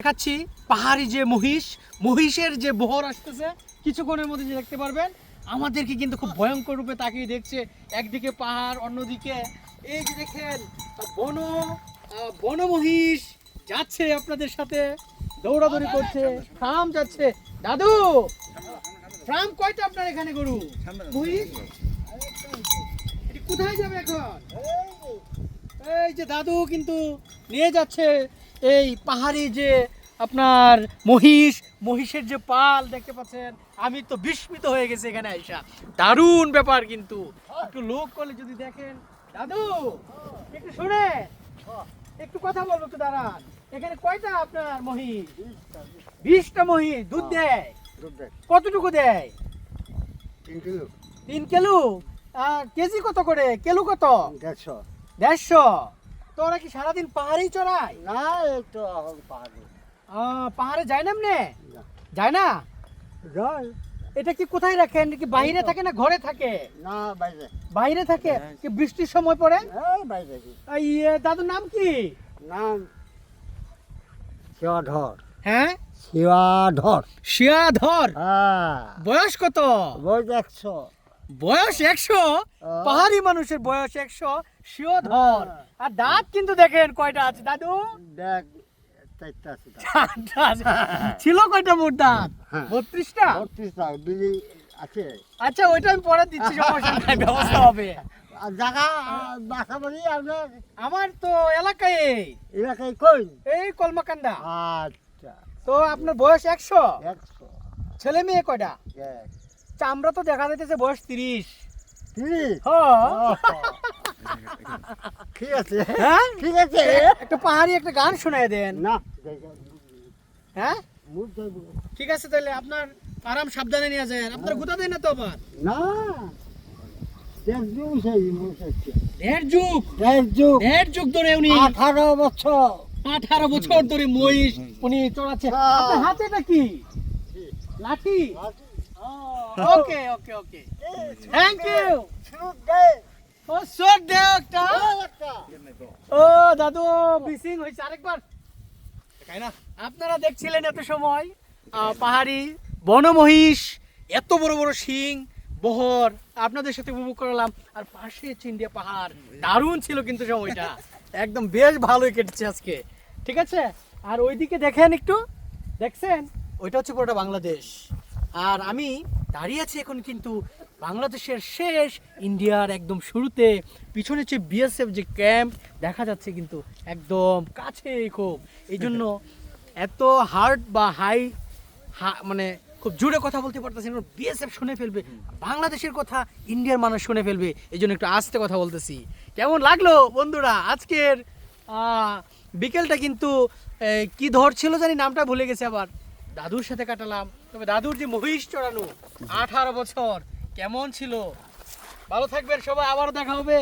দেখাচ্ছি পাহাড়ি যে মহিষের যে বহর আসতেছে কিছুক্ষণের মধ্যে যে দেখতে পারবেন। আমাদেরকে কিন্তু খুব ভয়ঙ্কর রূপে তাকিয়ে দেখছে। একদিকে পাহাড়, অন্যদিকে এই যে দেখেন বন মহিষ যাচ্ছে আপনাদের সাথে, দৌড়াদৌড়ি করছে। ফার্ম যাচ্ছে। দাদু, ফার্ম কয়টা আপনার এখানে গরু মহিষ? এটি কোথায় যাবে এখন? এই যে দাদু কিন্তু নিয়ে যাচ্ছে এই পাহাড়ি যে আপনার মহিষের যে পাল দেখতে পাচ্ছেন। আমি তো বিস্মিত হয়ে গেছি এখানে আইসা। দারুণ ব্যাপার কিন্তু। একটু লোক করলে যদি দেখেন। দাদু একটু শুনে, একটু কথা বলবো, একটু দাঁড়ান। এখানে কয়টা আপনার মহিষ? 20টা মহিষ দুধ দেয়। কতটুকু দেয়? 3 কিলো। আর কেজি কত করে? কিলো কত? 150। তো ওরা কি সারাদিন পাহাড়েই চড়ায়? না, একটু পাহাড়ে যায় না এমনি? যায় না। এটা কি কোথায় রাখেন? কি বাইরে থাকে না ঘরে থাকে? না, বাইরে। বাইরে থাকে। কি বৃষ্টির সময় পড়ে? বাইরে। দাদুর নাম কি? নাম শিয়াধর। হ্যাঁ, শিয়াধর। শিয়াধর। হ্যাঁ। বয়স কত? বয়স 100। বয়স 100? পাহাড়ি মানুষের বয়স 100। শিয়াধর। আর দাঁত কিন্তু দেখেন কয়টা আছে দাদু? দেখ, 4টা আছে। 4টা আছে। ছিল কয়টা মোট দাঁত? 32টা। 32টা বিলি আছে। আচ্ছা, ওইটা আমি পরে দিচ্ছি, সমস্যা নাই, ব্যবস্থা হবে। আর জায়গা বাসা বাড়ি আপনার আমার তো এলাকায় এলাকায় কই? এই কলমাকান্দা। আচ্ছা। তো আপনার বয়স 100? 100। ছেলে মেয়ে কয়টা? এক। চামড়া তো দেখা যাইতেছে বয়স 30। 30? হ্যাঁ। ঠিক আছে। হ্যাঁ? ঠিক আছে। একটা পাহাড়ি একটা গান শোনায় দেন। না, হ্যাঁ, মুখ যাইব। ঠিক আছে, তাহলে আপনার আরাম সাবধানে নিয়ে যান। আপনার গুতা দেন না তো আবার? না, দেড় যুগ। দেড় যুগ ধরে উনি 18 বছর। 18 বছর ধরে মহিষ উনি চড়াচ্ছে। আপনার হাতে এটা কি? লাঠি? ওকে ওকে ওকে, থ্যাংক ইউ। ও শট দেও একটা। ও দাদু মিসিং হইছে আরেকবার। তাই না? আপনারা দেখছিলেন এত সময় পাহাড়ি বনমহিষ, এত বড় বড় শিং, বহর আপনাদের সাথে উপভোগ করলাম। আর পাশে চিন্ডিয়া পাহাড়। দারুণ ছিল কিন্তু সময়টা, একদম বেশ ভালোই কেটেছে আজকে। ঠিক আছে। আর ওইদিকে দেখেন একটু, দেখছেন ওইটা হচ্ছে পুরোটা বাংলাদেশ। আর আমি দাঁড়িয়ে আছি এখন কিন্তু বাংলাদেশের শেষ, ইন্ডিয়ার একদম শুরুতে। পিছনে যে বিএসএফ যে ক্যাম্প দেখা যাচ্ছে কিন্তু একদম কাছে খুব। এই জন্য এত হার্ড বা হাই মানে খুব জোরে কথা বলতে পারতেছি না, বিএসএফ শুনে ফেলবে, বাংলাদেশের কথা ইন্ডিয়ার মানুষ শুনে ফেলবে। এই জন্য একটু আস্তে কথা বলতেছি। কেমন লাগলো বন্ধুরা আজকের বিকেলটা? কিন্তু কি ধরছিল জানি, নামটা ভুলে গেছে আবার। দাদুর সাথে কাটালাম। তবে দাদুর যে মহিষ চড়ানো 18 বছর কেমন ছিল। ভালো থাকবেন সবাই, আবারও দেখা হবে।